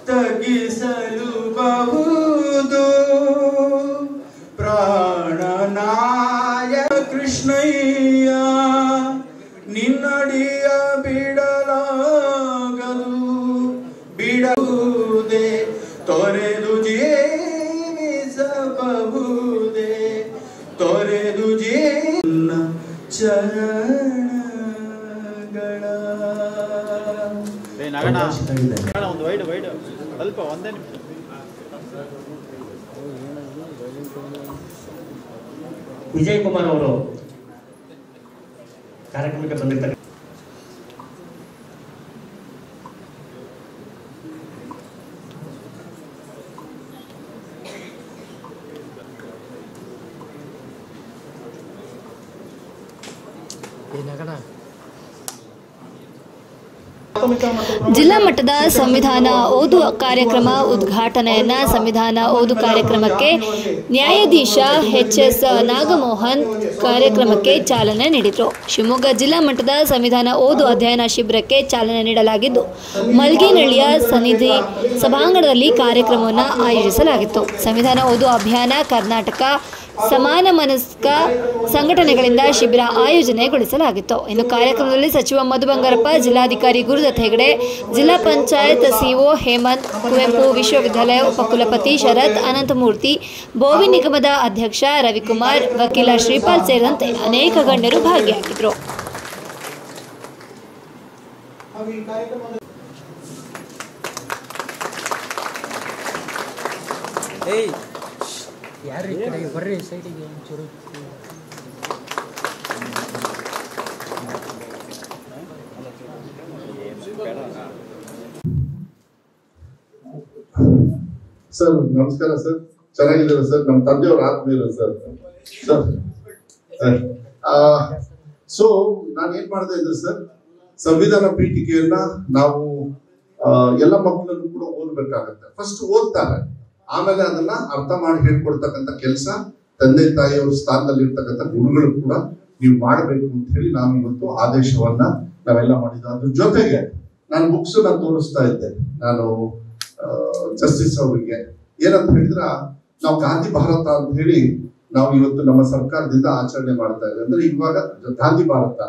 ತಗ್ಗಿಸಲು ಬಹುದು ಪ್ರಾಣನಾಯ ಕೃಷ್ಣಯ್ಯ ನಿನ್ನಡಿಯ ಬಿಡಲಾಗದು ಬಿಡುವುದೇ ತೊರೆದು ಜೀವಿಸಬಹುದೇ ತೊರೆದು ಜೀವನ ಚರಣಗಳ ಒಂದು ವೈಡ್ ಸ್ವಲ್ಪ ಒಂದೇ ನಿಮಿಷ. ವಿಜಯ್ ಕುಮಾರ್ ಅವರು ಕಾರ್ಯಕ್ರಮಕ್ಕೆ ಬಂದಿರ್ತಾರೆ. ಜಿಲ್ಲಾ ಮಟ್ಟದ ಸಂವಿಧಾನ ಓದು ಕಾರ್ಯಕ್ರಮ ಉದ್ಘಾಟನೆಯನ್ನ ಸಂವಿಧಾನ ಓದು ಕಾರ್ಯಕ್ರಮಕ್ಕೆ ನ್ಯಾಯಾಧೀಶ ಎಚ್.ಎಸ್. ನಾಗಮೋಹನ್ ಕಾರ್ಯಕ್ರಮಕ್ಕೆ ಚಾಲನೆ ನೀಡಿದರು. ಶಿವಮೊಗ್ಗ ಜಿಲ್ಲಾ ಮಟ್ಟದ ಸಂವಿಧಾನ ಓದು ಅಧ್ಯಯನ ಶಿಬಿರಕ್ಕೆ ಚಾಲನೆ ನೀಡಲಾಗಿದ್ದು ಮಲ್ಗೇನಹಳ್ಳಿಯ ಸನ್ನಿಧಿ ಸಭಾಂಗಣದಲ್ಲಿ ಕಾರ್ಯಕ್ರಮವನ್ನು ಆಯೋಜಿಸಲಾಗಿತ್ತು. ಸಂವಿಧಾನ ಓದು ಅಭಿಯಾನ ಕರ್ನಾಟಕ ಸಮಾನ ಮನಸ್ಕ ಸಂಘಟನೆಗಳಿಂದ ಶಿಬಿರ ಆಯೋಜನೆಗೊಳಿಸಲಾಗಿತ್ತು. ಇನ್ನು ಕಾರ್ಯಕ್ರಮದಲ್ಲಿ ಸಚಿವ ಮಧು ಬಂಗಾರಪ್ಪ, ಜಿಲ್ಲಾಧಿಕಾರಿ ಗುರುದತ್ ಹೆಗಡೆ, ಜಿಲ್ಲಾ ಪಂಚಾಯತ್ ಸಿಇಒ ಹೇಮಂತ್, ಕುವೆಂಪು ವಿಶ್ವವಿದ್ಯಾಲಯ ಉಪಕುಲಪತಿ ಶರತ್ ಅನಂತಮೂರ್ತಿ, ಬೋವಿ ನಿಗಮದ ಅಧ್ಯಕ್ಷ ರವಿಕುಮಾರ್, ವಕೀಲ ಶ್ರೀಪಾಲ್ ಸೇರಿದಂತೆ ಅನೇಕ ಗಣ್ಯರು ಭಾಗಿಯಾಗಿದ್ದರು. ಯಾರು ಈ ಕಡೆಗೆ ಬರ್ರಿ, ಸೈಡಿಗೆ ಒಂಚೂರು. ಸರ್ ನಮಸ್ಕಾರ ಸರ್, ಚೆನ್ನಾಗಿದ್ದಾರೆ ಸರ್. ನಮ್ಮ ತಂದೆಯವ್ರ ಆತ್ಮೀಯರು ಸರ್. ಸೊ ನಾನು ಏನ್ ಮಾಡ್ತಾ ಇದ್ದೆ ಸರ್, ಸಂವಿಧಾನ ಪೀಠಿಕೆಯನ್ನ ನಾವು ಎಲ್ಲ ಮಕ್ಕಳನ್ನು ಕೂಡ ಓದ್ಬೇಕಾಗತ್ತೆ. ಫಸ್ಟ್ ಓದ್ತಾರೆ, ಆಮೇಲೆ ಅದನ್ನ ಅರ್ಥ ಮಾಡಿ ಹೇಳ್ಕೊಡ್ತಕ್ಕಂಥ ಕೆಲಸ ತಂದೆ ತಾಯಿಯವ್ರ ಸ್ಥಾನದಲ್ಲಿ ಇರ್ತಕ್ಕಂಥ ಗುರುಗಳು ಕೂಡ ನೀವು ಮಾಡಬೇಕು ಅಂತ ಹೇಳಿ ನಾವು ಇವತ್ತು ಆದೇಶವನ್ನ ನಾವೆಲ್ಲ ಮಾಡಿದ್ವಿ. ಅದ್ರ ಜೊತೆಗೆ ನಾನು ಬುಕ್ಸ್ ನಾನು ತೋರಿಸ್ತಾ ಇದ್ದೆ ನಾನು ಜಸ್ಟಿಸ್ ಅವರಿಗೆ. ಏನಂತ ಹೇಳಿದ್ರ, ನಾವು ಗಾಂಧಿ ಭಾರತ ಅಂತ ಹೇಳಿ ನಾವು ಇವತ್ತು ನಮ್ಮ ಸರ್ಕಾರದಿಂದ ಆಚರಣೆ ಮಾಡ್ತಾ ಇದ್ದೇವೆ. ಅಂದ್ರೆ ಇವಾಗ ಗಾಂಧಿ ಭಾರತ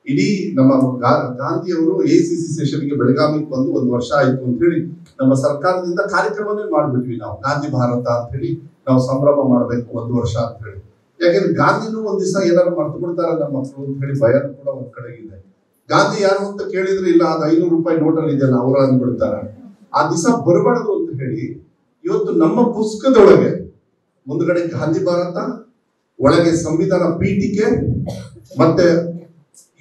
ಇಡೀ ನಮ್ಮ ಗಾಂಧಿಯವರು ACC ಸೆಷನ್ಗೆ ಬೆಳಗಾವಿಗೆ ಬಂದು 1 ವರ್ಷ ಆಯ್ತು ಅಂತ ಹೇಳಿ ನಮ್ಮ ಸರ್ಕಾರದಿಂದ ಕಾರ್ಯಕ್ರಮನೇ ಮಾಡ್ಬಿಟ್ವಿ. ನಾವು ಗಾಂಧಿ ಭಾರತ ಅಂತ ಹೇಳಿ ನಾವು ಸಂಭ್ರಮ ಮಾಡ್ಬೇಕು 1 ವರ್ಷ ಅಂತ ಹೇಳಿ. ಯಾಕಂದ್ರೆ ಗಾಂಧಿನೂ ಒಂದ್ ದಿವಸ ಏನಾದ್ರು ಮರ್ತು ಬಿಡ್ತಾರ ನಮ್ಮ ಮಕ್ಕಳು ಅಂತ ಹೇಳಿ ಭಯ ಕೂಡ ಒಂದ್ ಕಡೆಗಿದೆ. ಗಾಂಧಿ ಯಾರು ಅಂತ ಕೇಳಿದ್ರೆ ಇಲ್ಲ, ಅದು 500 ರೂಪಾಯಿ ನೋಟಲ್ಲಿ ಇದೆಯಲ್ಲ ಅವ್ರ ಅಂದ್ಬಿಡ್ತಾರ. ಆ ದಿವಸ ಬರಬಾರ್ದು ಅಂತ ಹೇಳಿ ಇವತ್ತು ನಮ್ಮ ಪುಸ್ತಕದೊಳಗೆ ಮುಂದ್ಗಡೆ ಗಾಂಧಿ ಭಾರತ, ಒಳಗೆ ಸಂವಿಧಾನ ಪೀಠಿಕೆ, ಮತ್ತೆ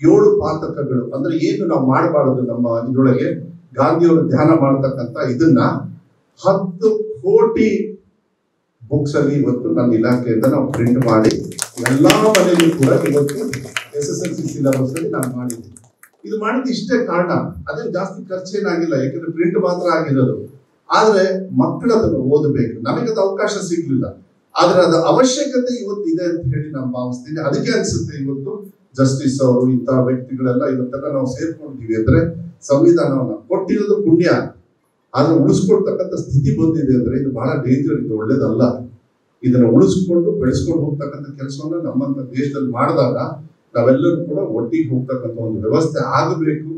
7 ಪಾತಕಗಳು. ಅಂದ್ರೆ ಏನು ನಾವು ಮಾಡಬಾರದು ನಮ್ಮ ಇದ್ರೊಳಗೆ ಗಾಂಧಿಯವರು ಧ್ಯಾನ ಮಾಡತಕ್ಕಂತ ಇದನ್ನ 10 ಕೋಟಿ ಬುಕ್ಸ್ ಅಲ್ಲಿ ಇವತ್ತು ನನ್ನ ಇಲಾಖೆಯಿಂದ ನಾವು ಪ್ರಿಂಟ್ ಮಾಡಿ ಎಲ್ಲಾ ಮನೆಯಲ್ಲೂ ಕೂಡ ಇವತ್ತು SSLC ಸಿಲೆಬಸ್ ಅಲ್ಲಿ ನಾವು ಮಾಡಿದ್ವಿ. ಇದು ಮಾಡಿದ ಇಷ್ಟೇ ಕಾರಣ, ಅದೇನು ಜಾಸ್ತಿ ಖರ್ಚೇನಾಗಿಲ್ಲ, ಯಾಕಂದ್ರೆ ಪ್ರಿಂಟ್ ಮಾತ್ರ ಆಗಿರೋದು. ಆದ್ರೆ ಮಕ್ಕಳು ಅದನ್ನು ಓದಬೇಕು. ನಮಗದು ಅವಕಾಶ ಸಿಗ್ಲಿಲ್ಲ, ಆದ್ರೆ ಅದ ಅವಶ್ಯಕತೆ ಇವತ್ತು ಇದೆ ಅಂತ ಹೇಳಿ ನಾನು ಭಾವಿಸ್ತೀನಿ. ಅದಕ್ಕೆ ಅನ್ಸುತ್ತೆ ಇವತ್ತು ಜಸ್ಟಿಸ್ ಅವರು ಇಂತಹ ವ್ಯಕ್ತಿಗಳೆಲ್ಲ ಇವತ್ತೆಲ್ಲ ನಾವು ಸೇರ್ಕೊಂಡಿದೀವಿ ಅಂದ್ರೆ ಸಂವಿಧಾನವನ್ನ ಕೊಟ್ಟಿರೋದು ಪುಣ್ಯ, ಆದ್ರೆ ಉಳಿಸ್ಕೊಳ್ತಕ್ಕಂಥ ಸ್ಥಿತಿ ಬಂದಿದೆ ಅಂದ್ರೆ ಇದು ಬಹಳ ಡೇಂಜರ್, ಇದು ಒಳ್ಳೇದಲ್ಲ. ಇದನ್ನ ಉಳಿಸ್ಕೊಂಡು ಬೆಳೆಸ್ಕೊಂಡು ಹೋಗ್ತಕ್ಕಂಥ ಕೆಲಸವನ್ನ ನಮ್ಮಂತ ದೇಶದಲ್ಲಿ ಮಾಡಿದಾಗ ನಾವೆಲ್ಲರೂ ಕೂಡ ಒಟ್ಟಿಗೆ ಹೋಗ್ತಕ್ಕಂಥ ಒಂದು ವ್ಯವಸ್ಥೆ ಆಗಬೇಕು.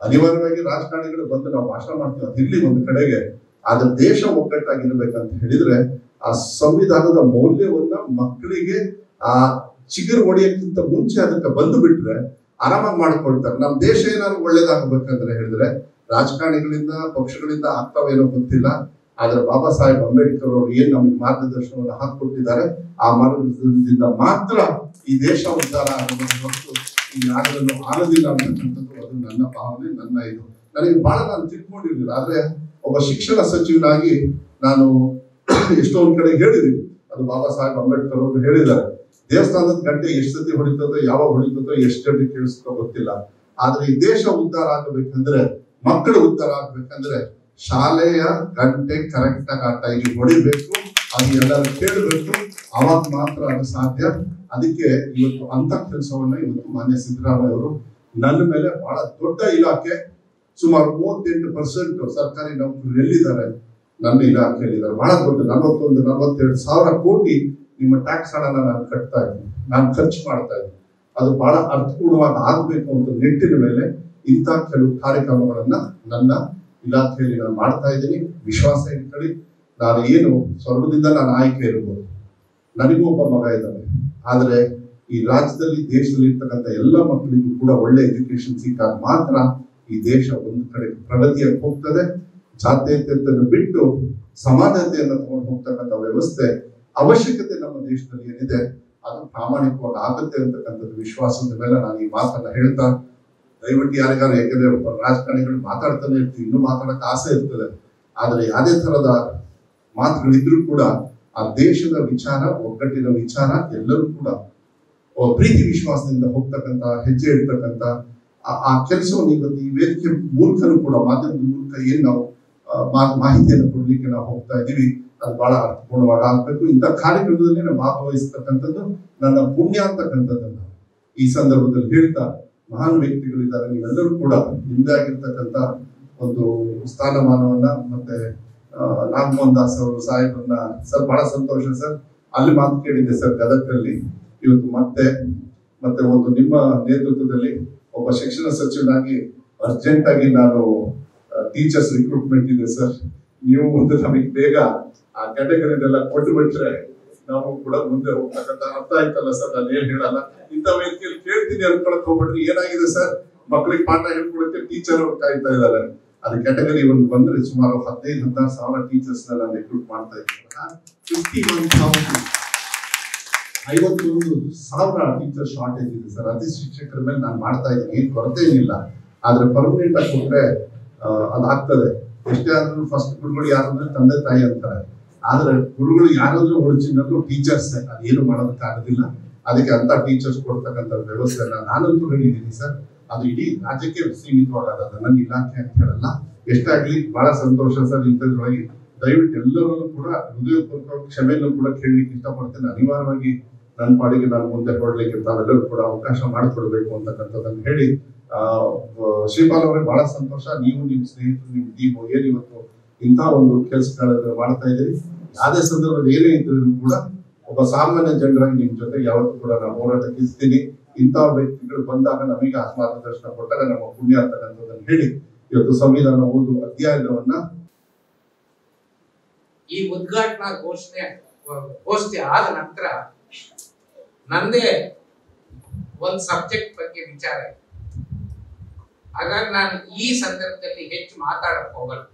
ಅನಿವಾರ್ಯವಾಗಿ ರಾಜಕಾರಣಿಗಳು ಬಂದು ನಾವು ಭಾಷಣ ಮಾಡ್ತೀವಿ, ಅದಿರ್ಲಿ ಒಂದು ಕಡೆಗೆ, ಆದ್ರೆ ದೇಶ ಒಗ್ಗಟ್ಟಾಗಿರ್ಬೇಕಂತ ಹೇಳಿದ್ರೆ ಆ ಸಂವಿಧಾನದ ಮೌಲ್ಯವನ್ನ ಮಕ್ಕಳಿಗೆ ಆ ಚಿಗುರು ಹೊಡೆಯಕ್ಕಿಂತ ಮುಂಚೆ ಅದಕ್ಕೆ ಬಂದು ಬಿಟ್ರೆ ಆರಾಮಾಗಿ ಮಾಡ್ಕೊಳ್ತಾರೆ. ನಮ್ಮ ದೇಶ ಏನಾದ್ರು ಒಳ್ಳೇದಾಗಬೇಕಂದ್ರೆ ಹೇಳಿದ್ರೆ ರಾಜಕಾರಣಿಗಳಿಂದ ಪಕ್ಷಗಳಿಂದ ಆಗ್ತಾವೇನೋ ಗೊತ್ತಿಲ್ಲ, ಆದ್ರೆ ಬಾಬಾ ಸಾಹೇಬ್ ಅಂಬೇಡ್ಕರ್ ಅವರು ಏನ್ ನಮಗೆ ಮಾರ್ಗದರ್ಶನವನ್ನು ಹಾಕೊಟ್ಟಿದ್ದಾರೆ ಆ ಮಾರ್ಗದರ್ಶನದಿಂದ ಮಾತ್ರ ಈ ದೇಶ ಉದ್ಧಾರ ಆಗೋದು ಹೊರತು ಈ ನಾಡನ್ನು ಆಗೋದಿಲ್ಲ ಅಂತಕ್ಕಂಥದ್ದು ಅದು ನನ್ನ ಭಾವನೆ, ನನ್ನ ಇದು. ನನಗೆ ಬಹಳ ನಾನು ತಿಳ್ಕೊಂಡಿರ್ಲಿಲ್ಲ, ಆದ್ರೆ ಒಬ್ಬ ಶಿಕ್ಷಣ ಸಚಿವನಾಗಿ ನಾನು ಎಷ್ಟೊಂದ್ ಕಡೆ ಹೇಳಿದೀನಿ. ಅದು ಬಾಬಾ ಸಾಹೇಬ್ ಅಂಬೇಡ್ಕರ್ ಅವರು ಹೇಳಿದ್ದಾರೆ, ದೇವಸ್ಥಾನದ ಗಂಟೆ ಎಷ್ಟು ಸತಿ ಹೊಡಿತದೋ, ಯಾವಾಗ ಹೊಡಿತದೋ, ಎಷ್ಟು ಗಂಟೆ ಕೇಳಿಸ್ತೋ ಗೊತ್ತಿಲ್ಲ, ಆದ್ರೆ ಈ ದೇಶ ಉದ್ಧಾರ ಆಗಬೇಕಂದ್ರೆ, ಮಕ್ಕಳು ಉದ್ಧಾರ ಆಗ್ಬೇಕಂದ್ರೆ ಶಾಲೆಯ ಗಂಟೆ ಕರೆಕ್ಟ್ ಆಗಿ ಆ ಟೈಮಿಗೆ ಹೊಡಿಬೇಕು, ಅದು ಎಲ್ಲರೂ ಕೇಳಬೇಕು, ಅವಾಗ ಮಾತ್ರ ಅದು ಸಾಧ್ಯ. ಅದಕ್ಕೆ ಇವತ್ತು ಅಂತ ಕೆಲಸವನ್ನ ಇವತ್ತು ಮಾನ್ಯ ಸಿದ್ದರಾಮಯ್ಯ ಅವರು ನನ್ನ ಮೇಲೆ ಬಹಳ ದೊಡ್ಡ ಇಲಾಖೆ ಸುಮಾರು 38% ಸರ್ಕಾರಿ ನೌಕರರು ಎಲ್ಲಿದ್ದಾರೆ? ನನ್ನ ಇಲಾಖೆಯಲ್ಲಿದ್ದಾರೆ. ಬಹಳ ದೊಡ್ಡ 41-42 ಸಾವಿರ ಕೋಟಿ ನಿಮ್ಮ ಟ್ಯಾಕ್ಸ್ ಹಣನ ನಾನು ಕಟ್ತಾ ಇದ್ದೀನಿ, ನಾನು ಖರ್ಚು ಮಾಡ್ತಾ ಇದ್ದೀನಿ. ಅದು ಬಹಳ ಅರ್ಥಪೂರ್ಣವಾಗಿ ಆಗಬೇಕು ಅಂತ ನಿಟ್ಟಿನ ಮೇಲೆ ಇಂಥ ಕೆಲವು ಕಾರ್ಯಕ್ರಮಗಳನ್ನ ನನ್ನ ಇಲಾಖೆಯಲ್ಲಿ ನಾನು ಮಾಡ್ತಾ ಇದ್ದೀನಿ. ವಿಶ್ವಾಸ ಇಟ್ಕೊಳ್ಳಿ. ನಾನು ಏನು ಸ್ವರ್ಗದಿಂದ ನಾನು ಆಯ್ಕೆ ಇರ್ಬೋದು, ನನಗೂ ಒಬ್ಬ ಮಗ ಇದ್ದಾನೆ. ಆದರೆ ಈ ರಾಜ್ಯದಲ್ಲಿ ದೇಶದಲ್ಲಿ ಇರ್ತಕ್ಕಂಥ ಎಲ್ಲ ಮಕ್ಕಳಿಗೂ ಕೂಡ ಒಳ್ಳೆ ಎಜುಕೇಶನ್ ಸಿಕ್ಕಾಗ ಮಾತ್ರ ಈ ದೇಶ ಒಂದು ಕಡೆ ಪ್ರಗತಿಯಾಗಿ ಹೋಗ್ತದೆ. ಜಾತ್ಯತೀತತೆಯನ್ನು ಬಿಟ್ಟು ಸಮಾನತೆಯನ್ನು ತಗೊಂಡು ಹೋಗ್ತಕ್ಕಂಥ ವ್ಯವಸ್ಥೆ ಅವಶ್ಯಕತೆ ನಮ್ಮ ದೇಶದಲ್ಲಿ ಏನಿದೆ ಅದು ಪ್ರಾಮಾಣಿಕವಾಗಿ ಆಗುತ್ತೆ ಅಂತಕ್ಕಂಥದ್ದು ವಿಶ್ವಾಸದ ಮೇಲೆ ನಾನು ಈ ಮಾತನ್ನ ಹೇಳ್ತಾ, ದಯವಿಟ್ಟು ಯಾರಿಗಾರು, ಯಾಕಂದ್ರೆ ರಾಜಕಾರಣಿಗಳು ಮಾತಾಡ್ತಾನೆ ಇರ್ತೀವಿ, ಇನ್ನೂ ಮಾತಾಡಕ್ಕೆ ಆಸೆ ಇರ್ತದೆ. ಆದ್ರೆ ಯಾವುದೇ ತರದ ಮಾತುಗಳಿದ್ರು ಕೂಡ ಆ ದೇಶದ ವಿಚಾರ, ಒಗ್ಗಟ್ಟಿನ ವಿಚಾರ ಎಲ್ಲರೂ ಕೂಡ ಪ್ರೀತಿ ವಿಶ್ವಾಸದಿಂದ ಹೋಗ್ತಕ್ಕಂಥ, ಹೆಜ್ಜೆ ಇಡ್ತಕ್ಕಂಥ ಆ ಕೆಲಸವನ್ನು ಇವತ್ತು ಈ ವೇದಿಕೆ ಮೂಲಕನೂ ಕೂಡ, ಮಾಧ್ಯಮದ ಮೂಲಕ ಏನ್ ನಾವು ಮಾಹಿತಿಯನ್ನು ಕೊಡ್ಲಿಕ್ಕೆ ನಾವು ಹೋಗ್ತಾ ಇದ್ದೀವಿ, ಅದು ಬಹಳ ಅರ್ಥಪೂರ್ಣವಾಗಿ ಆಗ್ಬೇಕು. ಇಂಥ ಕಾರ್ಯಕ್ರಮದಲ್ಲಿ ನಾವು ಭಾಗವಹಿಸ್ತಕ್ಕಂಥದ್ದು ನನ್ನ ಪುಣ್ಯ ಅಂತಕ್ಕಂಥದ್ದನ್ನ ಈ ಸಂದರ್ಭದಲ್ಲಿ ಹೇಳ್ತಾ, ಮಹಾನ್ ವ್ಯಕ್ತಿಗಳಿದ್ದಾರೆ, ನೀವೆಲ್ಲರೂ ಕೂಡ ನಿಮ್ದೇ ಆಗಿರ್ತಕ್ಕಂಥ ಒಂದು ಸ್ಥಾನಮಾನವನ್ನ ಮತ್ತೆ ನಾಗಮೋಹನ್ ದಾಸ್ ಅವರು ಸಾಹೇಬ್ರನ್ನ ಸರ್ ಬಹಳ ಸಂತೋಷ ಸರ್. ಅಲ್ಲಿ ಮಾತು ಕೇಳಿದ್ದೆ ಸರ್ ಗದಗಲ್ಲಿ. ಇವತ್ತು ಮತ್ತೆ ಒಂದು ನಿಮ್ಮ ನೇತೃತ್ವದಲ್ಲಿ ಒಬ್ಬ ಶಿಕ್ಷಣ ಸಚಿವನಾಗಿ ಅರ್ಜೆಂಟ್ ಆಗಿ ನಾನು ಟೀಚರ್ಸ್ ರಿಕ್ರೂಟ್ಮೆಂಟ್ ಇದೆ ಸರ್. ನೀವು ಮುಂದೆ ನಮಗೆ ಬೇಗ ಆ ಕ್ಯಾಟಗರಿನೆಲ್ಲ ಕೊಟ್ಟು ಬಿಟ್ರೆ ನಾವು ಕೂಡ ಮುಂದೆ ಹೋಗ್ತಕ್ಕಂಥ ಅರ್ಥ ಆಯ್ತಲ್ಲ ಸರ್. ನಾನು ಏನ್ ಹೇಳಲ್ಲ, ಇಂಥ ವೇದಿಕೆಯಲ್ಲಿ ಕೇಳ್ತೀನಿ ಅನ್ಕೊಳಕ್ ಹೋಗ್ಬಿಟ್ರಿ. ಏನಾಗಿದೆ ಸರ್, ಮಕ್ಕಳಿಗೆ ಪಾಠ ಹೇಳ್ಕೊಡಕ್ಕೆ ಟೀಚರ್ ಅವ್ರು ಕಾಯ್ತಾ ಇದ್ದಾರೆ. ಅದು ಕ್ಯಾಟಗರಿ ಒಂದು ಬಂದ್ರೆ ಸುಮಾರು 15-16 ಸಾವಿರ ಟೀಚರ್ಸ್ ನಾನು ರಿಕ್ರೂಟ್ ಮಾಡ್ತಾ ಇದ್ದೀನಿ. 51,000 ಟೀಚರ್ ಶಾರ್ಟೇಜ್ ಇದೆ ಸರ್. ಅತಿ ಶಿಕ್ಷಕರ ಮೇಲೆ ನಾನು ಮಾಡ್ತಾ ಇದ್ದೀನಿ, ಏನ್ ಕೊರತೆ ಏನಿಲ್ಲ. ಆದ್ರೆ ಪರ್ಮನೆಂಟ್ ಆಗಿ ಕೊಟ್ರೆ ಅದಾಗ್ತದೆ. ಎಷ್ಟೇ ಆದ್ರೂ ಫಸ್ಟ್ ಗುರುಗಳು ಯಾರಂದ್ರೆ ತಂದೆ ತಾಯಿ ಅಂತಾರೆ, ಆದ್ರೆ ಗುರುಗಳು ಯಾರಾದ್ರೂ ಒರಿಜಿನಲ್ ಟೀಚರ್ಸ್, ಅದೇನು ಮಾಡೋದಕ್ಕಾಗೋದಿಲ್ಲ. ಅದಕ್ಕೆ ಅಂತ ಟೀಚರ್ಸ್ ಕೊಡ್ತಕ್ಕಂಥ ವ್ಯವಸ್ಥೆನ ನಾನಂತೂ ಹೇಳಿದ್ದೀನಿ ಸರ್. ಅದು ಇಡೀ ರಾಜ್ಯಕ್ಕೆ ಸೀಮಿತವಾಗದ, ನನ್ನ ಇಲಾಖೆ ಅಂತ ಹೇಳಲ್ಲ. ಎಷ್ಟಾಗ್ಲಿ ಬಹಳ ಸಂತೋಷ ಸರ್. ಇಂಥದ್ರೊಳಗೆ ದಯವಿಟ್ಟು ಎಲ್ಲರಲ್ಲೂ ಕೂಡ ಹೃದಯಪೂರ್ವಕ ಕ್ಷಮೆಯನ್ನು ಕೂಡ ಕೇಳಲಿಕ್ಕೆ ಇಷ್ಟಪಡ್ತೇನೆ. ಅನಿವಾರ್ಯವಾಗಿ ನನ್ನ ಪಾಡಿಗೆ ನಾನು ಮುಂದೆ ಹೊರಡ್ಲಿಕ್ಕೆ ತಾವೆಲ್ಲರೂ ಕೂಡ ಅವಕಾಶ ಮಾಡಿಕೊಡ್ಬೇಕು ಅಂತಕ್ಕಂಥದ್ದನ್ನು ಹೇಳಿ, ಶ್ರೀಪಾಲ್ ಅವರೇ ಬಹಳ ಸಂತೋಷ. ನೀವು ನಿಮ್ಮ ಸ್ನೇಹಿತರು, ನಿಮ್ಮ ಟೀಮ್ ಏನು ಇವತ್ತು ಇಂಥ ಒಂದು ಕೆಲಸಗಳನ್ನು ಮಾಡ್ತಾ ಇದ್ದೀರಿ. ಯಾವುದೇ ಸಂದರ್ಭದಲ್ಲಿ ಏನೇ ಇದ್ರೂ ಕೂಡ ಒಬ್ಬ ಸಾಮಾನ್ಯ ಜನರಾಗಿ ನಿಮ್ ಜೊತೆ ಯಾವತ್ತೂ ಕೂಡ ನಾನು ಹೋರಾಟಕ್ಕೆ ಇರ್ತೀನಿ. ಇಂಥ ವ್ಯಕ್ತಿಗಳು ಬಂದಾಗ ನಮಗೆ ಮಾರ್ಗದರ್ಶನ ಕೊಟ್ಟಾಗ ನಮ್ಮ ಪುಣ್ಯ ಅಂತಕ್ಕಂಥದ್ದನ್ನು ಹೇಳಿ, ಇವತ್ತು ಸಂವಿಧಾನ ಓದು ಅಧ್ಯಾಯವನ್ನ ಈ ಉದ್ಘಾಟನಾ ಗೋಷ್ಠಿ ಆದ ನಂತರ ನಂದೇ ಒಂದು ಸಬ್ಜೆಕ್ಟ್ ಬಗ್ಗೆ ವಿಚಾರ ಇದೆ. ಹಾಗಾಗಿ ನಾನು ಈ ಸಂದರ್ಭದಲ್ಲಿ ಹೆಚ್ಚು ಮಾತಾಡಕ್ ಹೋಗಲ್ಲ.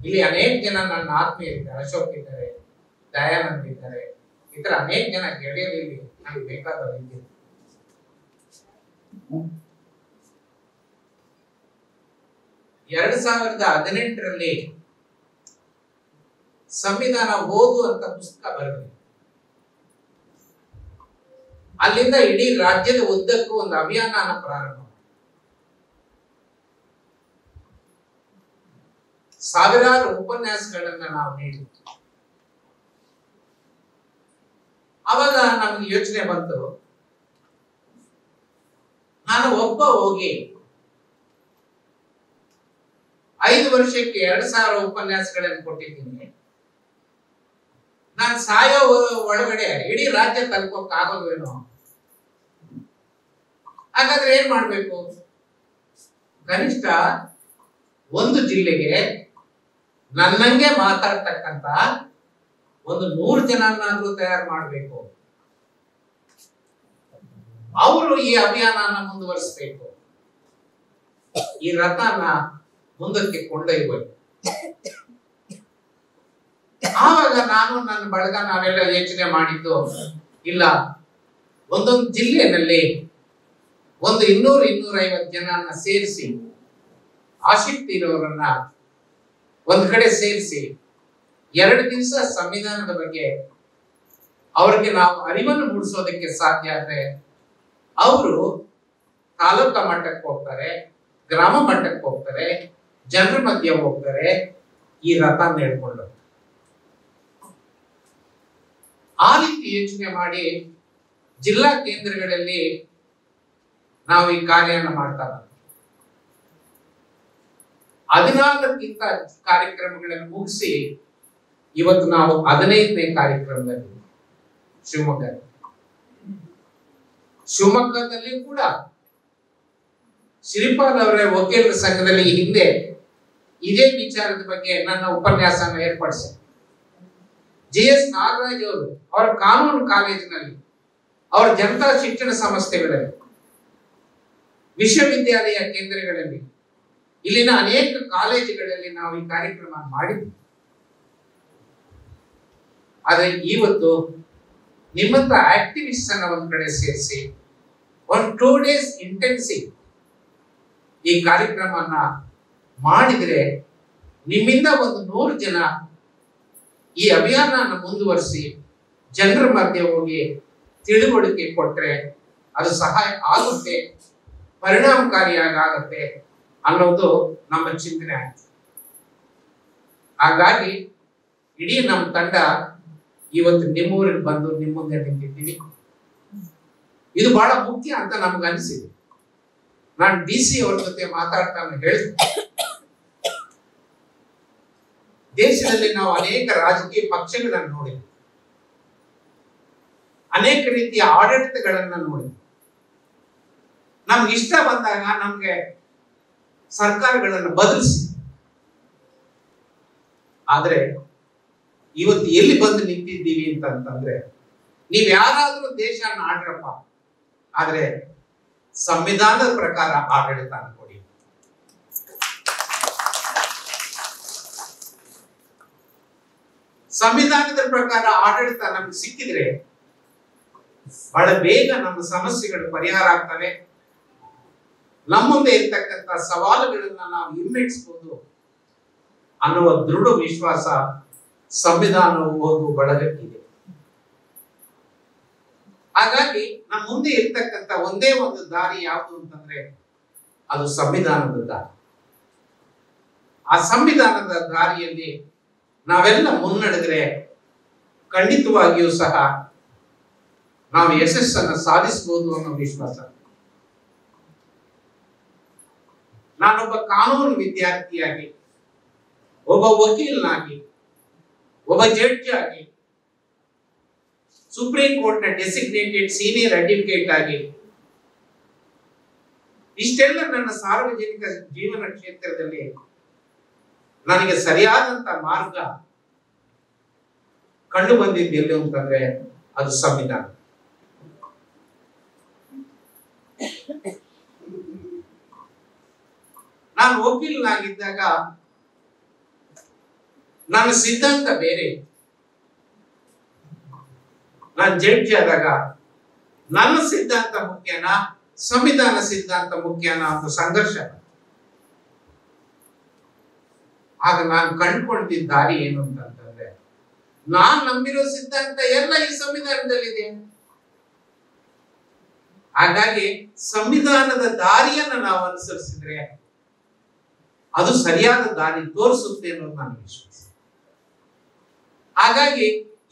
ಇಲ್ಲಿ ಅನೇಕ ಜನ ನನ್ನ ಆತ್ಮೀಯರಿದ್ದಾರೆ, ಅಶೋಕ್ ಇದ್ದಾರೆ, ದಯಾನಂದ್ ಇದ್ದಾರೆ, ಇತರ ಅನೇಕ ಜನ ಗೆಳೆಯರು ಇಲ್ಲಿ ನನಗೆ ಬೇಕಾದವರು ಇದ್ದಾರೆ. ಎರಡು 2018ರಲ್ಲಿ ಸಂವಿಧಾನ ಓದು ಅಂತ ಪುಸ್ತಕ ಬರೆದಿದೆ. ಅಲ್ಲಿಂದ ಇಡೀ ರಾಜ್ಯದ ಉದ್ದಕ್ಕೂ ಒಂದು ಅಭಿಯಾನ ಪ್ರಾರಂಭ. ಸಾವಿರಾರು ಉಪನ್ಯಾಸಗಳನ್ನ ನಾವು ನೀಡಿದ್ವಿ. ಅವಾಗ ನಮ್ಗೆ ಯೋಚನೆ ಬಂತು, ನಾನು ಒಬ್ಬ ಹೋಗಿ 5 ವರ್ಷಕ್ಕೆ 2,000 ಉಪನ್ಯಾಸಗಳನ್ನು ಕೊಟ್ಟಿದ್ದೀನಿ. ನಾನು ಸಾಯೋ ಒಳಗಡೆ ಇಡೀ ರಾಜ್ಯ ತಲುಪೋಕ್ ಆಗೋಲ್ವೇನೋ. ಹಾಗಾದ್ರೆ ಏನ್ ಮಾಡ್ಬೇಕು? ಕನಿಷ್ಠ ಒಂದು ಜಿಲ್ಲೆಗೆ ನನ್ನಂಗೆ ಮಾತಾಡ್ತಕ್ಕಂತ ಒಂದು 100 ಜನನ್ನಾದ್ರೂ ತಯಾರು ಮಾಡ್ಬೇಕು. ಅವರು ಈ ಅಭಿಯಾನ ಮುಂದುವರಿಸಬೇಕು, ಈ ರಥನ ಮುಂದಕ್ಕೆ ಕೊಂಡೊಯ್ಯಬೇಕು. ಆವಾಗ ನಾನು ನನ್ನ ಬಳಗ ನಾವೆಲ್ಲ ಯೋಚನೆ ಮಾಡಿದ್ದು, ಇಲ್ಲ ಒಂದೊಂದು ಜಿಲ್ಲೆಯಲ್ಲಿ ಒಂದು 200-250 ಜನನ್ನ ಸೇರಿಸಿ, ಆಸಕ್ತಿ ಇರೋರನ್ನ ಒಂದ್ ಕಡೆ ಸೇರಿಸಿ 2 ದಿವಸ ಸಂವಿಧಾನದ ಬಗ್ಗೆ ಅವ್ರಿಗೆ ನಾವು ಅರಿವನ್ನು ಮೂಡಿಸೋದಕ್ಕೆ ಸಾಧ್ಯ ಆದ್ರೆ ಅವರು ತಾಲೂಕಾ ಮಟ್ಟಕ್ಕೆ ಹೋಗ್ತಾರೆ, ಗ್ರಾಮ ಮಟ್ಟಕ್ಕೆ ಹೋಗ್ತಾರೆ, ಜನರ ಮಧ್ಯೆ ಹೋಗ್ತಾರೆ, ಈ ರಥ ಹೇಳ್ಕೊಂಡು. ಆ ರೀತಿ ಯೋಚನೆ ಮಾಡಿ ಜಿಲ್ಲಾ ಕೇಂದ್ರಗಳಲ್ಲಿ ನಾವು ಈ ಕಾರ್ಯನ ಮಾಡ್ತಾ 14ಕ್ಕಿಂತ ಕಾರ್ಯಕ್ರಮಗಳನ್ನು ಮುಗಿಸಿ ಇವತ್ತು ನಾವು 15ನೇ ಕಾರ್ಯಕ್ರಮದಲ್ಲಿ ಶಿವಮೊಗ್ಗದಲ್ಲಿ ಕೂಡ ಶ್ರೀಪಾಲ್ ಅವರ ವಕೀಲರ ಸಂಘದಲ್ಲಿ ಹಿಂದೆ ಇದೇ ವಿಚಾರದ ಬಗ್ಗೆ ನನ್ನ ಉಪನ್ಯಾಸನ ಏರ್ಪಡಿಸಿ JS ನಾಗರಾಜ್ ಅವರು ಅವರ ಕಾನೂನು ಕಾಲೇಜಿನಲ್ಲಿ, ಅವರ ಜನತಾ ಶಿಕ್ಷಣ ಸಂಸ್ಥೆಗಳಲ್ಲಿ, ವಿಶ್ವವಿದ್ಯಾಲಯ ಕೇಂದ್ರಗಳಲ್ಲಿ, ಇಲ್ಲಿನ ಅನೇಕ ಕಾಲೇಜುಗಳಲ್ಲಿ ನಾವು ಈ ಕಾರ್ಯಕ್ರಮ ಮಾಡಿದ್ವಿ. ಆದ್ರೆ ಇವತ್ತು ನಿಮ್ಮಂತ ಆಕ್ಟಿವಿಸ್ಟ್ ಅನ್ನ ಒಂದ್ ಕಡೆ ಸೇರಿಸಿ ಒಂದು 2 days ಇಂಟೆನ್ಸಿವ್ ಈ ಕಾರ್ಯಕ್ರಮನ ಮಾಡಿದ್ರೆ ನಿಮ್ಮಿಂದ ಒಂದು 100 ಜನ ಈ ಅಭಿಯಾನ ಮುಂದುವರಿಸಿ ಜನರ ಮಧ್ಯೆ ಹೋಗಿ ತಿಳುವಳಿಕೆ ಕೊಟ್ರೆ ಅದು ಸಹಾಯ ಆಗುತ್ತೆ, ಪರಿಣಾಮಕಾರಿಯಾಗುತ್ತೆ ಅನ್ನೋದು ನಮ್ಮ ಚಿಂತನೆ ಆಯ್ತು. ಹಾಗಾಗಿ ಇಡೀ ನಮ್ಮ ತಂಡ ಇವತ್ತು ನಿಮ್ಮೂರಿಗೆ ಬಂದು ನಿಮ್ಮ ಮುಂದೆ ನಿಂತಿದ್ದೀವಿ. ಇದು ಬಹಳ ಮುಖ್ಯ ಅಂತ ನಮ್ಗೆ ಅನಿಸಿದೆ. ನಾನು DC ಅವ್ರ ಜೊತೆ ಮಾತಾಡ್ತಾ ಹೇಳಿದೆ, ದೇಶದಲ್ಲಿ ನಾವು ಅನೇಕ ರಾಜಕೀಯ ಪಕ್ಷಗಳನ್ನು ನೋಡಿದ್ವಿ, ಅನೇಕ ರೀತಿಯ ಆಡಳಿತಗಳನ್ನ ನೋಡಿದ್ವಿ. ನಮ್ಗೆ ಇಷ್ಟ ಬಂದಾಗ ನಮ್ಗೆ ಸರ್ಕಾರಗಳನ್ನು ಬದಲಿಸಿ, ಆದ್ರೆ ಇವತ್ತು ಎಲ್ಲಿ ಬಂದು ನಿಂತಿದ್ದೀವಿ ಅಂತಂದ್ರೆ, ನೀವ್ ಯಾರಾದ್ರೂ ದೇಶನ ಆಡ್ರಪ್ಪ, ಆದ್ರೆ ಸಂವಿಧಾನದ ಪ್ರಕಾರ ಆಡಳಿತ ಅನ್ಕೊಡಿ. ಸಂವಿಧಾನದ ಪ್ರಕಾರ ಆಡಳಿತ ನಮ್ಗೆ ಸಿಕ್ಕಿದ್ರೆ ಬಹಳ ಬೇಗ ನಮ್ಮ ಸಮಸ್ಯೆಗಳು ಪರಿಹಾರ ಆಗ್ತವೆ. ನಮ್ಮ ಮುಂದೆ ಇರ್ತಕ್ಕಂಥ ಸವಾಲುಗಳನ್ನ ನಾವು ಹಿಮ್ಮೆಟ್ಟಿಸಬಹುದು ಅನ್ನುವ ದೃಢ ವಿಶ್ವಾಸ ಸಂವಿಧಾನ ಓದು ಬಳಗಕ್ಕಿದೆ. ಹಾಗಾಗಿ ನಮ್ಮ ಮುಂದೆ ಇರ್ತಕ್ಕಂಥ ಒಂದೇ ಒಂದು ದಾರಿ ಯಾವುದು ಅಂತಂದ್ರೆ ಅದು ಸಂವಿಧಾನದ ದಾರಿ. ಆ ಸಂವಿಧಾನದ ದಾರಿಯಲ್ಲಿ ನಾವೆಲ್ಲ ಮುನ್ನಡೆದ್ರೆ ಖಂಡಿತವಾಗಿಯೂ ಸಹ ನಾವು ಯಶಸ್ಸನ್ನು ಸಾಧಿಸಬಹುದು ಅನ್ನೋ ವಿಶ್ವಾಸ. ನಾನೊಬ್ಬ ಕಾನೂನು ವಿದ್ಯಾರ್ಥಿಯಾಗಿ, ಒಬ್ಬ ವಕೀಲನಾಗಿ, ಒಬ್ಬ ಜಡ್ಜ್ ಆಗಿ, ಸುಪ್ರೀಂ ಕೋರ್ಟ್ ನ ಡೆಸಿಗ್ನೇಟೆಡ್ ಸೀನಿಯರ್ ಅಡ್ವೊಕೇಟ್ ಆಗಿ ಇಷ್ಟೆಲ್ಲ ನನ್ನ ಸಾರ್ವಜನಿಕ ಜೀವನ ಕ್ಷೇತ್ರದಲ್ಲಿ ನನಗೆ ಸರಿಯಾದಂತ ಮಾರ್ಗ ಕಂಡು ಬಂದಿದ್ದೆಲ್ಲಿ ಅಂತಂದ್ರೆ ಅದು ಸಂವಿಧಾನ. ನಾನು ವಕೀಲನಾಗಿದ್ದಾಗ ನನ್ನ ಸಿದ್ಧಾಂತ ಬೇರೆ, ನಾನು ಜಡ್ಜ್ ಆದಾಗ ನನ್ನ ಸಿದ್ಧಾಂತ ಮುಖ್ಯನಾ ಸಂವಿಧಾನ ಸಿದ್ಧಾಂತ ಮುಖ್ಯನಾ ಅಂತ ಸಂಘರ್ಷ. ಆಗ ನಾನು ಕಂಡುಕೊಂಡಿದ್ದ ದಾರಿ ಏನು ಅಂತಂದ್ರೆ, ನಾನ್ ನಂಬಿರೋ ಸಿದ್ಧಾಂತ ಎಲ್ಲ ಈ ಸಂವಿಧಾನದಲ್ಲಿದೆ. ಹಾಗಾಗಿ ಸಂವಿಧಾನದ ದಾರಿಯನ್ನ ನಾವು ಅನುಸರಿಸಿದ್ರೆ ಅದು ಸರಿಯಾದ ದಾರಿ ತೋರಿಸುತ್ತೆ ಅನ್ನೋದು ನಾನು ವಿಶ್ವಾಸ. ಹಾಗಾಗಿ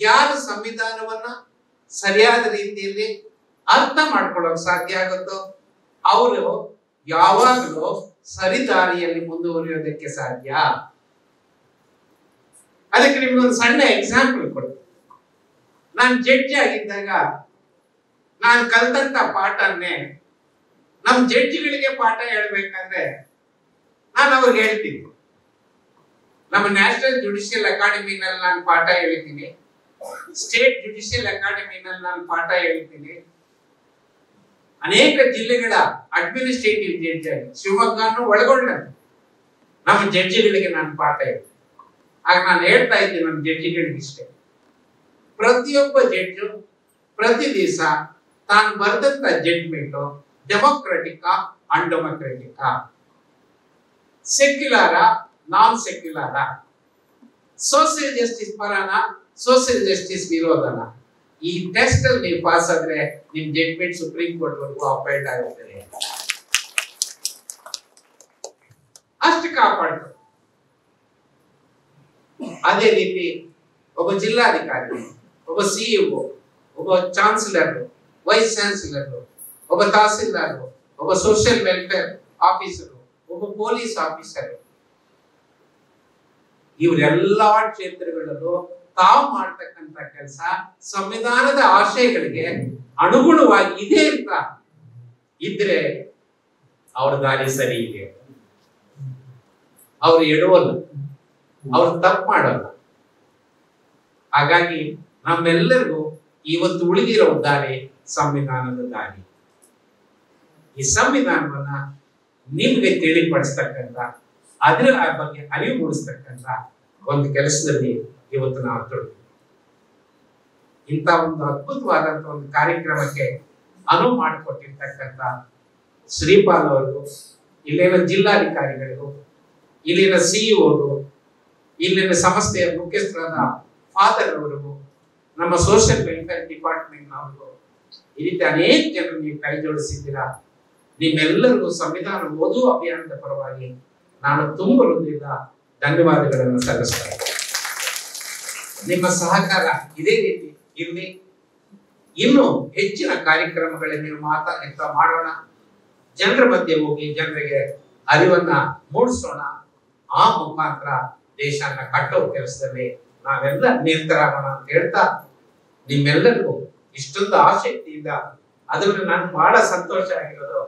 ಯಾರು ಸಂವಿಧಾನವನ್ನ ಸರಿಯಾದ ರೀತಿಯಲ್ಲಿ ಅರ್ಥ ಮಾಡ್ಕೊಳ್ಳೋಕೆ ಸಾಧ್ಯ ಆಗುತ್ತೋ ಅವರು ಯಾವಾಗಲೂ ಸರಿದಾರಿಯಲ್ಲಿ ಮುಂದುವರಿಯೋದಕ್ಕೆ ಸಾಧ್ಯ. ಅದಕ್ಕೆ ನಿಮ್ಗೊಂದು ಸಣ್ಣ ಎಕ್ಸಾಂಪಲ್ ಕೊಡ್ತೀನಿ. ನಾನು ಜಡ್ಜ್ ಆಗಿದ್ದಾಗ ನಾನು ಕಲ್ತಂತ ಪಾಠನ್ನೇ ನಮ್ ಜಡ್ಜಿಗಳಿಗೆ ಪಾಠ ಹೇಳ್ಬೇಕಂದ್ರೆ ನಾನು ಅವ್ರಿಗೆ ಹೇಳ್ತೀನಿ. ನಮ್ಮ ನ್ಯಾಷನಲ್ ಜುಡಿಷಿಯಲ್ ಅಕಾಡೆಮಿನಲ್ಲಿ ನಾನು ಪಾಠ ಹೇಳಿದ್ದೀನಿ, ಸ್ಟೇಟ್ ಜುಡಿಷಿಯಲ್ ಅಕಾಡೆಮಿನಲ್ಲಿ ನಾನು ಪಾಠ ಹೇಳಿದ್ದೀನಿ, ಅನೇಕ ಜಿಲ್ಲೆಗಳ ಅಡ್ಮಿನಿಸ್ಟ್ರೇಟಿವ್ ಜಡ್ಜ್ ಆಗಿ ಶಿವಮೊಗ್ಗವನ್ನು ಒಳಗೊಂಡ ನಮ್ಮ ಜಡ್ಜಿಗಳಿಗೆ ನಾನು ಪಾಠ ಹೇಳ್ತೀನಿ. ಆಗ ನಾನು ಹೇಳ್ತಾ ಇದ್ದೀನಿ ನಮ್ಮ ಜಡ್ಜಿಗಳಿಗೆ ಇಷ್ಟೇ, ಪ್ರತಿಯೊಬ್ಬ ಜಡ್ಜು ಪ್ರತಿ ದಿವಸ ತಾನು ಬರೆದಂತ ಜಡ್ಜ್ಮೆಂಟ್ ಡೆಮೋಕ್ರೆಟಿಕ್ ಅನ್ಡೆಮೋಕ್ರೆಟಿಕ್, ಸೆಕ್ಯುಲರ ನಾನ್ ಸೆಕ್ಯುಲರ, ಸೋಷಿಯಲ್ ಜಸ್ಟಿಸ್ ಪರನ ಸೋಷಿಯಲ್ ಜಸ್ಟಿಸ್ ವಿರೋಧನ, ಈ ಟೆಸ್ಟ್ ಅಲ್ಲಿ ನೀವು ಪಾಸ್ ಆದ್ರೆ ನಿಮ್ ಜಡ್ಜ್ಮೆಂಟ್ ಸುಪ್ರೀಂ ಕೋರ್ಟ್ ವರೆಗೂ ಅಪೀಲ್ ಆಗುತ್ತದೆ. ಅಷ್ಟು ಕಾಪಾಡ್ತಾರೆ. ಅದೇ ರೀತಿ ಒಬ್ಬ ಜಿಲ್ಲಾಧಿಕಾರಿ, ಒಬ್ಬ ಸಿಇಒ, ಒಬ್ಬ ಚಾನ್ಸಲರ್, ವೈಸ್ ಚಾನ್ಸಲರ್, ಒಬ್ಬ ತಹಸೀಲ್ದಾರ್, ಒಬ್ಬ ಸೋಷಿಯಲ್ ವೆಲ್ಫೇರ್ ಆಫೀಸರ್, ಒಬ್ಬ ಪೊಲೀಸ್ ಆಫೀಸರ್, ಇವರೆಲ್ಲಾ ಕ್ಷೇತ್ರಗಳಲ್ಲೂ ತಾವು ಮಾಡ್ತಕ್ಕಂಥ ಕೆಲಸ ಸಂವಿಧಾನದ ಆಶಯಗಳಿಗೆ ಅನುಗುಣವಾಗಿ ಇದೆ ಅಂತ ಇದ್ರೆ ಅವ್ರ ದಾರಿ ಸರಿ ಇದೆ, ಅವ್ರು ಎಡುವಲ್ಲ, ಅವ್ರು ತಪ್ಪು ಮಾಡಲ್ಲ. ಹಾಗಾಗಿ ನಮ್ಮೆಲ್ಲರಿಗೂ ಇವತ್ತು ಉಳಿದಿರೋ ದಾರಿ ಸಂವಿಧಾನದ ದಾರಿ. ಈ ಸಂವಿಧಾನವನ್ನ ನಿಮ್ಗೆ ತಿಳಿಪಡಿಸ್ತಕ್ಕಂಥ, ಅದರ ಬಗ್ಗೆ ಅರಿವು ಮೂಡಿಸ್ತಕ್ಕಂಥ ಒಂದು ಕೆಲಸದಲ್ಲಿ ಇವತ್ತು ನಾವು ತೊಡಗಿ ಇಂಥ ಒಂದು ಅದ್ಭುತವಾದಂತ ಒಂದು ಕಾರ್ಯಕ್ರಮಕ್ಕೆ ಅನುವು ಮಾಡಿಕೊಟ್ಟಿರ್ತಕ್ಕಂಥ ಶ್ರೀಪಾಲ್ ಅವರಿಗೂ, ಇಲ್ಲಿನ ಜಿಲ್ಲಾಧಿಕಾರಿಗಳಿಗೂ, ಇಲ್ಲಿನ ಸಿಇಒರು, ಇಲ್ಲಿನ ಸಂಸ್ಥೆಯ ಮುಖ್ಯಸ್ಥರಾದ ಫಾದರ್ ಅವರಿಗೂ, ನಮ್ಮ ಸೋಷಿಯಲ್ ವೆಲ್ಫೇರ್ ಡಿಪಾರ್ಟ್ಮೆಂಟ್ ಅವರಿಗೂ, ಈ ರೀತಿ ಅನೇಕ ಜನರು ನೀವು ಕೈ ಜೋಡಿಸಿದ್ದೀರಾ. ನಿಮ್ಮೆಲ್ಲರಿಗೂ ಸಂವಿಧಾನ ಓದುವ ಅಭಿಯಾನದ ಪರವಾಗಿ ನಾನು ತುಂಬ ಹೃದಯದ ಧನ್ಯವಾದಗಳನ್ನು ಸಲ್ಲಿಸ್ತೇನೆ. ನಿಮ್ಮ ಸಹಕಾರ ಇದೇ ರೀತಿ ಇರಲಿ. ಇನ್ನು ಹೆಚ್ಚಿನ ಕಾರ್ಯಕ್ರಮಗಳಲ್ಲಿ ನೀವು ಮಾಡೋಣ, ಜನರ ಮಧ್ಯೆ ಹೋಗಿ ಜನರಿಗೆ ಅರಿವನ್ನ ಮೂಡಿಸೋಣ. ಆ ಮುಖಾಂತರ ದೇಶನ ಕಟ್ಟೋ ಕೆಲಸದಲ್ಲಿ ನಾವೆಲ್ಲ ನಿರತರಾಗೋಣ ಅಂತ ಹೇಳ್ತಾ, ನಿಮ್ಮೆಲ್ಲರಿಗೂ ಇಷ್ಟೊಂದು ಆಸಕ್ತಿಯಿಂದ ಅದರಲ್ಲಿ ನಾನು ಬಹಳ ಸಂತೋಷ ಆಗಿರೋದು